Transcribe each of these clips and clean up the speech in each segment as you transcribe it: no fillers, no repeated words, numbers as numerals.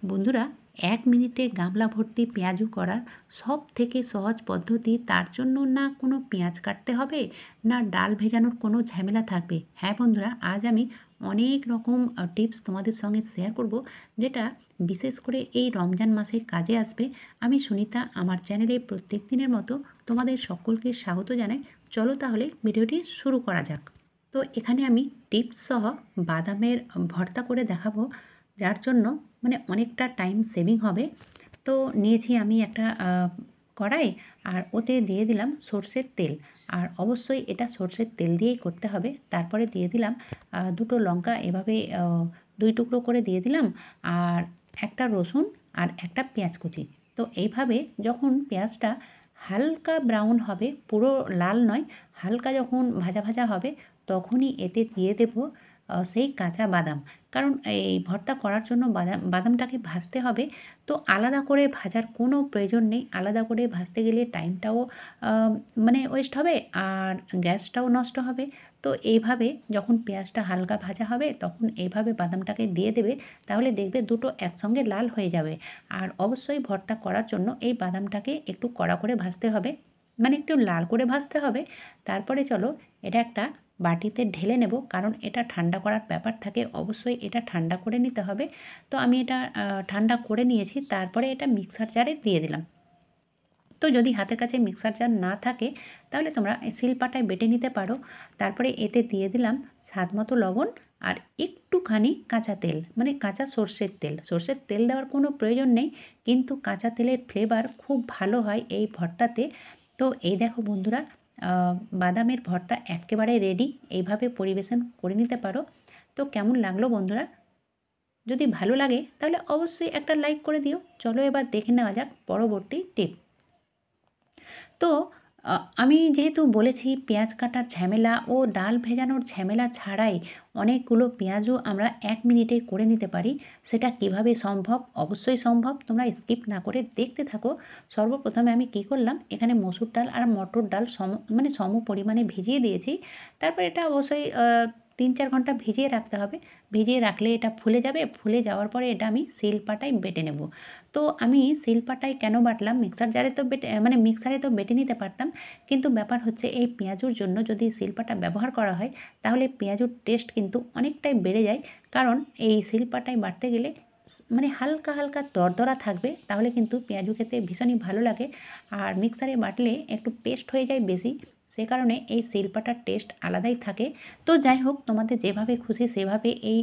বন্ধুরা, ১ মিনিটে গামলা ভর্তি পেঁয়াজু করার সবথেকে সহজ পদ্ধতি, তার জন্য না কোনো পেঁয়াজ কাটতে হবে, না ডাল ভেজানোর কোনো ঝামেলা থাকবে। হ্যাঁ বন্ধুরা, আজ আমি অনেক রকম টিপস তোমাদের সঙ্গে শেয়ার করব, যেটা বিশেষ করে এই রমজান মাসে কাজে আসবে। আমি সুনিতা, আমার চ্যানেলে প্রত্যেক দিনের মতো তোমাদের সকলকে স্বাগত জানাই। চলো তাহলে ভিডিওটি শুরু করা যাক। তো এখানে আমি টিপস সহ বাদামের ভর্তা করে দেখাবো, যার জন্য অনেকটা টাইম সেভিং হবে। তো নিয়েছি আমি একটা কড়াই, আর ওতে দিয়ে দিলাম সর্ষের তেল। আর অবশ্যই এটা সর্ষের তেল দিয়েই করতে হবে। তারপরে দিয়ে দিলাম দুটো লঙ্কা, এভাবে ২ টুকরো করে দিয়ে দিলাম, আর একটা রসুন, আর একটা পেঁয়াজ কুচি। তো এইভাবে যখন পেঁয়াজটা হালকা ব্রাউন হবে, পুরো লাল নয়, হালকা যখন ভাজা ভাজা হবে, তখনই এতে দিয়ে দেব সেই কাঁচা বাদাম। কারণ এই ভর্তা করার জন্য বাদামটাকে ভাজতে হবে। তো আলাদা করে ভাজার কোনো প্রয়োজন নেই। আলাদা করে ভাজতে গেলে টাইমটাও ওয়েস্ট হবে, আর গ্যাসটাও নষ্ট হবে। তো এইভাবে যখন পেঁয়াজটা হালকা ভাজা হবে, তখন এইভাবে বাদামটাকে দিয়ে দেবে। তাহলে দেখবে দুটো একসঙ্গে লাল হয়ে যাবে। আর অবশ্যই ভর্তা করার জন্য এই বাদামটাকে একটু কড়া করে ভাজতে হবে, একটু লাল করে ভাজতে হবে। তারপরে চলো এটা একটা বাটিতে ঢেলে নেব, কারণ এটা ঠান্ডা করার ব্যাপার থাকে, অবশ্যই এটা ঠান্ডা করে নিতে হবে। তো আমি এটা ঠান্ডা করে নিয়েছি। তারপরে এটা মিক্সার জারে দিয়ে দিলাম। তো যদি হাতের কাছে মিক্সার জার না থাকে, তাহলে তোমরা শিলপাটায় বেটে নিতে পারো। তারপরে এতে দিয়ে দিলাম স্বাদ মতো লবণ, আর একটুখানি কাঁচা তেল, কাঁচা সর্ষের তেল। সর্ষের তেল দেওয়ার কোনো প্রয়োজন নেই, কিন্তু কাঁচা তেলের ফ্লেভার খুব ভালো হয় এই ভর্তাতে। তো এই দেখো বন্ধুরা, বাদামের ভর্তা একেবারে রেডি। এইভাবে পরিবেশন করে নিতে পারো। তো কেমন লাগলো বন্ধুরা? যদি ভালো লাগে তাহলে অবশ্যই একটা লাইক করে দিও। চলো এবার দেখে নেওয়া যাক পরবর্তী টিপ। তো আমি যেহেতু বলেছি পেঁয়াজ কাটার ঝামেলা ও ডাল ভেজানোর ঝামেলা ছাড়াই অনেকগুলো পেঁয়াজও আমরা ১ মিনিটে করে নিতে পারি। সেটা কিভাবে সম্ভব? অবশ্যই সম্ভব। তোমরা স্কিপ না করে দেখতে থাকো। সর্বপ্রথমে আমি কী করলাম, এখানে মসুর ডাল আর মটর ডাল সম পরিমাণে ভিজিয়ে দিয়েছি। তারপর এটা অবশ্যই ৩-৪ ঘন্টা ভিজিয়ে রাখতে হবে। ভিজিয়ে রাখলে এটা ফুলে যাবে। ফুলে যাওয়ার পরে এটা আমি শিলপাটায় বেটে নেব। তো আমি শিলপাটায় কেন বাটলাম? মিক্সার জারে তো বেটে মিক্সারে তো বেটে নিতে পারতাম। কিন্তু ব্যাপার হচ্ছে, এই পেঁয়াজুর জন্য যদি শিলপাটা ব্যবহার করা হয়, তাহলে পেঁয়াজুর টেস্ট কিন্তু অনেকটাই বেড়ে যায়। কারণ এই শিলপাটায় বাটতে গেলে হালকা হালকা দরদরা থাকবে, তাহলে কিন্তু পেঁয়াজু খেতে ভীষণই ভালো লাগে। আর মিক্সারে বাটলে একটু পেস্ট হয়ে যায় বেশি, সে কারণে এই শিলপাটার টেস্ট আলাদাই থাকে। তো যাই হোক, তোমাদের যেভাবে খুশি সেভাবে এই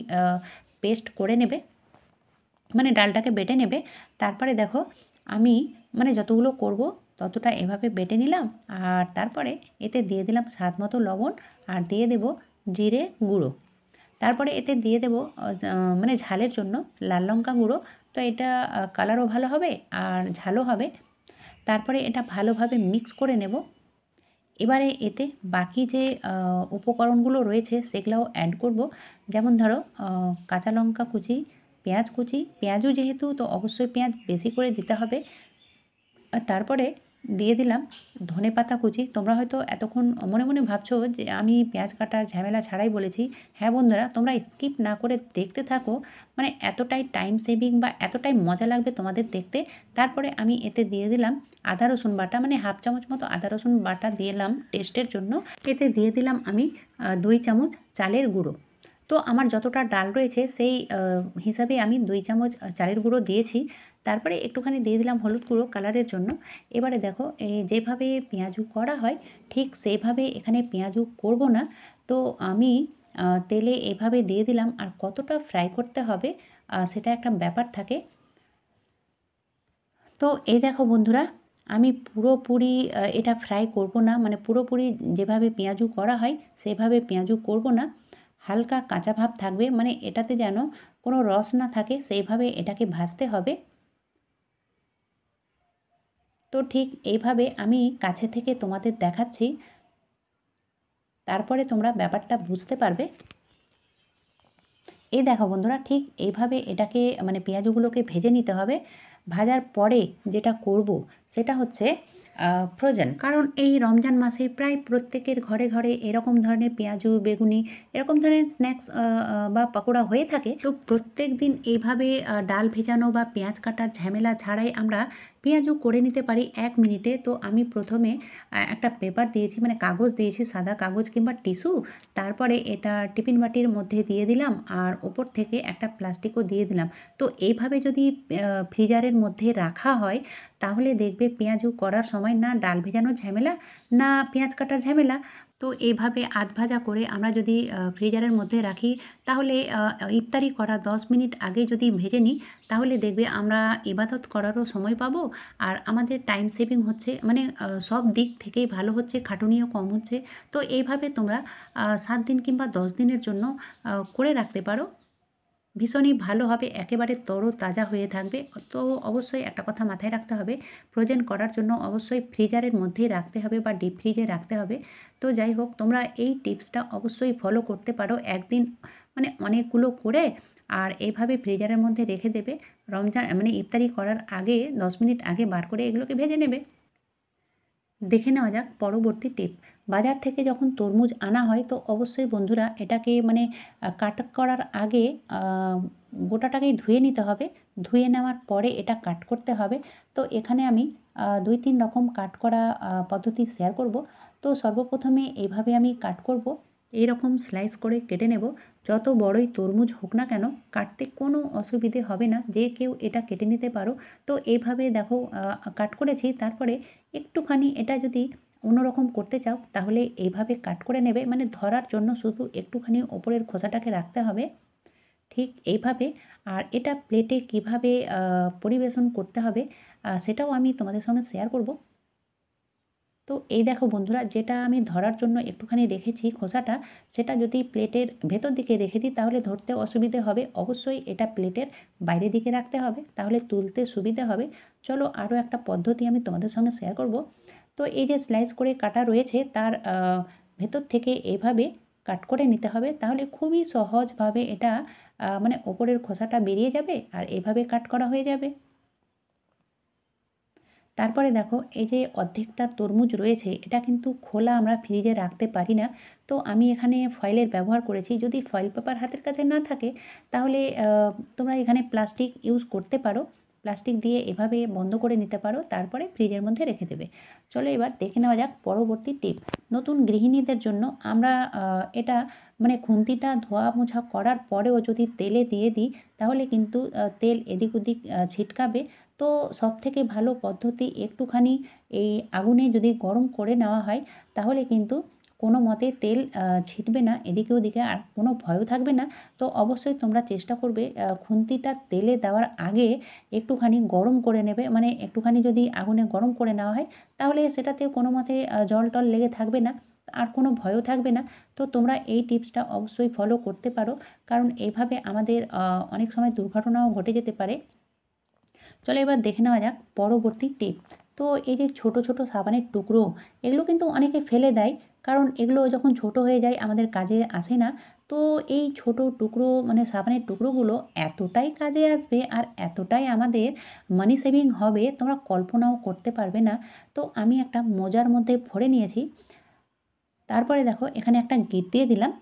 পেস্ট করে নেবে, ডালটাকে বেটে নেবে। তারপরে দেখো, আমি যতগুলো করব ততটা এভাবে বেটে নিলাম। আর তারপরে এতে দিয়ে দিলাম স্বাদ মতো লবণ, আর দিয়ে দেব জিরে গুঁড়ো। তারপরে এতে দিয়ে দেব ঝালের জন্য লাল লঙ্কা গুঁড়ো। তো এটা কালারও ভালো হবে আর ঝালও হবে। তারপরে এটা ভালোভাবে মিক্স করে নেব। এবারে এতে বাকি যে উপকরণগুলো রয়েছে সেগুলোও অ্যাড করব। যেমন ধরো, কাঁচা লঙ্কা কুচি, পেঁয়াজ কুচি, পেঁয়াজও যেহেতু, তো অবশ্যই পেঁয়াজ বেশি করে দিতে হবে। আর তারপরে দিয়ে দিলাম ধনেপাতা কুচি। তোমরা হয়তো এতক্ষণ মনে মনে ভাবছো যে আমি পেঁয়াজ কাটার ঝামেলা ছাড়াই বলেছি। হ্যাঁ বন্ধুরা, তোমরা স্কিপ না করে দেখতে থাকো। এতটাই টাইম সেভিং বা এতটাই মজা লাগবে তোমাদের দেখতে। তারপরে আমি এতে দিয়ে দিলাম আদা রসুন বাটা, 1/2 চামচ মতো আদা রসুন বাটা দিলাম টেস্টের জন্য। এতে দিয়ে দিলাম আমি 2 চামচ চালের গুঁড়ো। তো আমার যতটা ডাল রয়েছে সেই হিসাবে আমি 2 চামচ চালের গুঁড়ো দিয়েছি। তারপরে একটুখানি দিয়ে দিলাম হলুদ গুঁড়ো কালারের জন্য। এবারে দেখো, যেভাবে পেঁয়াজু করা হয় ঠিক সেইভাবে এখানে পেঁয়াজু করব না। তো আমি তেলে এভাবে দিয়ে দিলাম। আর কতটা ফ্রাই করতে হবে সেটা একটা ব্যাপার থাকে। তো এই দেখো বন্ধুরা, আমি পুরোপুরি এটা ফ্রাই করব না, পুরোপুরি যেভাবে পেঁয়াজু করা হয় সেভাবে পেঁয়াজু করব না। হালকা কাঁচা ভাব থাকবে, এটাতে যেন কোনো রস না থাকে, সেইভাবে এটাকে ভাজতে হবে। তো ঠিক এইভাবে আমি কাছে থেকে তোমাদের দেখাচ্ছি, তারপরে তোমরা ব্যাপারটা বুঝতে পারবে। এই দেখো বন্ধুরা, ঠিক এইভাবে এটাকে পেঁয়াজগুলোকে ভেজে নিতে হবে। ভাজার পরে যেটা করব সেটা হচ্ছে, ফ্রোজেন। কারণ এই রমজান মাসে প্রায় প্রত্যেকের ঘরে ঘরে এরকম ধরনের পেঁয়াজু, বেগুনি এরকম ধরনের স্ন্যাক্স বা পকোড়া হয়ে থাকে। তো প্রত্যেক দিন এইভাবে ডাল ভেজানো বা পেঁয়াজ কাটার ঝামেলা ছাড়াই আমরা পেঁয়াজু করে নিতে পারি 1 মিনিটে। তো আমি প্রথমে একটা পেপার দিয়েছি, মানে কাগজ দিয়েছি, সাদা কাগজ কিংবা টিস্যু। তারপরে এটা টিফিন বাটির মধ্যে দিয়ে দিলাম আর ওপর থেকে একটা প্লাস্টিকও দিয়ে দিলাম। তো এইভাবে যদি ফ্রিজারের মধ্যে রাখা হয় তাহলে দেখবে পেঁয়াজু করার সময় না ডাল ভেজানোর ঝামেলা, না পেঁয়াজ কাটার ঝামেলা। তো এইভাবে আধ ভাজা করে আমরা যদি ফ্রিজারের মধ্যে রাখি তাহলে ইফতারি করার 10 মিনিট আগে যদি ভেজে নিই তাহলে দেখবে আমরা ইবাদত করারও সময় পাবো আর আমাদের টাইম সেভিং হচ্ছে, মানে সব দিক থেকেই ভালো হচ্ছে, খাটুনিও কম হচ্ছে। তো এইভাবে তোমরা 7 দিন কিংবা 10 দিনের জন্য করে রাখতে পারো। ভীষণই ভালো হবে, একেবারে তরতাজা হয়ে থাকবে। তো অবশ্যই একটা কথা মাথায় রাখতে হবে, ফ্রোজেন করার জন্য অবশ্যই ফ্রিজারের মধ্যেই রাখতে হবে বা ডিপ ফ্রিজে রাখতে হবে। তো যাই হোক, তোমরা এই টিপসটা অবশ্যই ফলো করতে পারো একদিন, মানে অনেকগুলো করে আর এইভাবে ফ্রিজারের মধ্যে রেখে দেবে। রমজান মানে ইফতারি করার আগে 10 মিনিট আগে বার করে এগুলোকে ভেজে নেবে। দেখে নেওয়া যাক পরবর্তী টিপ। বাজার থেকে যখন তরমুজ আনা হয় তো অবশ্যই বন্ধুরা এটাকে মানে কাট করার আগে আ গোটাটাকেই ধুয়ে নিতে হবে। ধুয়ে নেওয়ার পরে এটা কাট করতে হবে। তো এখানে আমি ২-৩ রকম কাট করা পদ্ধতি শেয়ার করব। তো সর্বপ্রথমে এইভাবে আমি কাট করব। এইরকম স্লাইস করে কেটে নেব। যত বড়ই তরমুজ হোক না কেন কাটতে কোনো অসুবিধে হবে না। যে কেউ এটা কেটে নিতে পারো। তো এইভাবে দেখো কাট করেছি। তারপরে একটুখানি এটা যদি অন্যরকম করতে চাও তাহলে এইভাবে কাট করে নেবে, মানে ধরার জন্য শুধু একটুখানি ওপরের খোসাটাকে রাখতে হবে ঠিক এইভাবে। আর এটা প্লেটে কিভাবে পরিবেশন করতে হবে সেটাও আমি তোমাদের সঙ্গে শেয়ার করব। তো এই দেখো বন্ধুরা, যেটা আমি ধরার জন্য একটুখানি রেখেছি খোসাটা, সেটা যদি প্লেটের ভেতর দিকে রেখে দিই তাহলে ধরতে অসুবিধে হবে। অবশ্যই এটা প্লেটের বাইরের দিকে রাখতে হবে, তাহলে তুলতে সুবিধে হবে। চলো আরও একটা পদ্ধতি আমি তোমাদের সঙ্গে শেয়ার করব। তো এই যে স্লাইস করে কাটা রয়েছে তার ভেতর থেকে এভাবে কাট করে নিতে হবে, তাহলে খুবই সহজভাবে এটা মানে ওপরের খোসাটা বেরিয়ে যাবে আর এভাবে কাট করা হয়ে যাবে। তারপরে দেখো এই যে অর্ধেকটা তরমুজ রয়েছে এটা কিন্তু খোলা আমরা ফ্রিজে রাখতে পারি না। তো আমি এখানে ফয়েলের ব্যবহার করেছি। যদি ফয়েল পেপার হাতের কাছে না থাকে তাহলে তোমরা এখানে প্লাস্টিক ইউজ করতে পারো। প্লাস্টিক দিয়ে এভাবে বন্ধ করে নিতে পারো, তারপরে ফ্রিজের মধ্যে রেখে দেবে। চলো এবার দেখে নেওয়া যাক পরবর্তী টিপ। নতুন গৃহিণীদের জন্য আমরা এটা মানে খুন্তিটা ধোয়া মোছা করার পরেও যদি তেলে দিয়ে দিই তাহলে কিন্তু তেল এদিক ওদিক ছিটকাবে। তো সবথেকে ভালো পদ্ধতি একটুখানি এই আগুনে যদি গরম করে নেওয়া হয় তাহলে কিন্তু কোনো মতে তেল ছিটবে না এদিকে ওদিকে, আর কোনো ভয়ও থাকবে না। তো অবশ্যই তোমরা চেষ্টা করবে খুন্তিটা তেলে দেওয়ার আগে একটুখানি গরম করে নেবে, মানে একটুখানি যদি আগুনে গরম করে নেওয়া হয় তাহলে সেটাতে কোনো মতে জল টল লেগে থাকবে না আর কোনো ভয়ও থাকবে না। তো তোমরা এই টিপসটা অবশ্যই ফলো করতে পারো, কারণ এইভাবে আমাদের অনেক সময় দুর্ঘটনাও ঘটে যেতে পারে। চলো এবার দেখে নেওয়া যাক পরবর্তী টিপ। তো এই যে ছোট ছোট সাবানের টুকরো, এগুলো কিন্তু অনেকে ফেলে দেয়, কারণ এগুলো যখন ছোট হয়ে যায় আমাদের কাজে আসে না। তো এই ছোট টুকরো মানে সাবানের টুকরোগুলো এতটাই কাজে আসবে আর এতটাই আমাদের মানি সেভিং হবে তোমরা কল্পনাও করতে পারবে না। তো আমি একটা মোজার মধ্যে ভরে নিয়েছি। তারপরে দেখো এখানে একটা গিঁট দিয়ে দিলাম।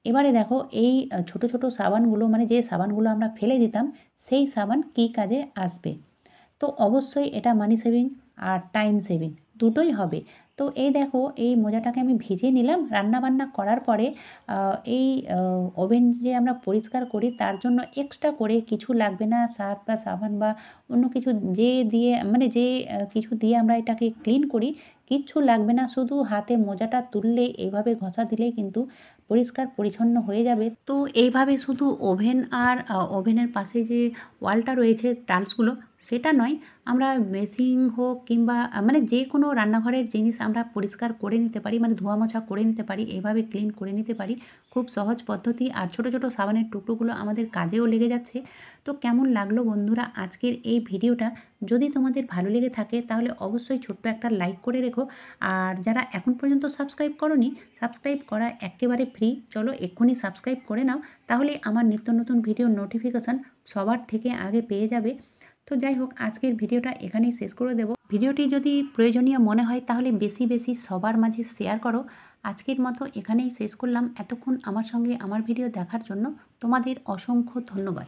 এবারে দেখো এই ছোট ছোট সাবানগুলো, মানে যে সাবানগুলো আমরা ফেলে দিতাম সেই সাবান কী কাজে আসবে। তো অবশ্যই এটা মানি সেভিং আর টাইম সেভিং দুটোই হবে। তো এই দেখো এই মোজাটাকে আমি ভিজিয়ে নিলাম রান্নাবান্না করার পরে। এই ওভেন যে আমরা পরিষ্কার করি তার জন্য এক্সট্রা করে কিছু লাগবে না, সার্ফ বা সাবান বা অন্য কিছু যে দিয়ে মানে যে কিছু দিয়ে আমরা এটাকে ক্লিন করি কিচ্ছু লাগবে না। শুধু হাতে মোজাটা তুললেই এইভাবে ঘষা দিলেই কিন্তু পরিষ্কার পরিচ্ছন্ন হয়ে যাবে। তো এইভাবে শুধু ওভেন আর ওভেনের পাশে যে ওয়ালটা রয়েছে টাইলসগুলো সেটা নয়, আমরা বেসিন হোক কিংবা মানে যে কোনো রান্নাঘরের জিনিস আমরা পরিষ্কার করে নিতে পারি, মানে ধোয়া মোছা করে নিতে পারি, এইভাবে ক্লিন করে নিতে পারি। খুব সহজ পদ্ধতি আর ছোট ছোট সাবানের টুকরোগুলো আমাদের কাজেও লেগে যাচ্ছে। তো কেমন লাগলো বন্ধুরা আজকের এই ভিডিওটা? যদি তোমাদের ভালো লেগে থাকে তাহলে অবশ্যই ছোট্ট একটা লাইক করে রেখো। আর যারা এখন পর্যন্ত সাবস্ক্রাইব করোনি, সাবস্ক্রাইব করা একেবারে ফ্রি। চলো এক্ষুনি সাবস্ক্রাইব করে নাও, তাহলে আমার নিত্য নতুন ভিডিওর নোটিফিকেশান সবার থেকে আগে পেয়ে যাবে। তো যাই হোক আজকের ভিডিওটা এখানেই শেষ করে দেব। ভিডিওটি যদি প্রয়োজনীয় মনে হয় তাহলে বেশি বেশি সবার মাঝে শেয়ার করো। আজকের মতো এখানেই শেষ করলাম। এতক্ষণ আমার সঙ্গে আমার ভিডিও দেখার জন্য তোমাদের অসংখ্য ধন্যবাদ।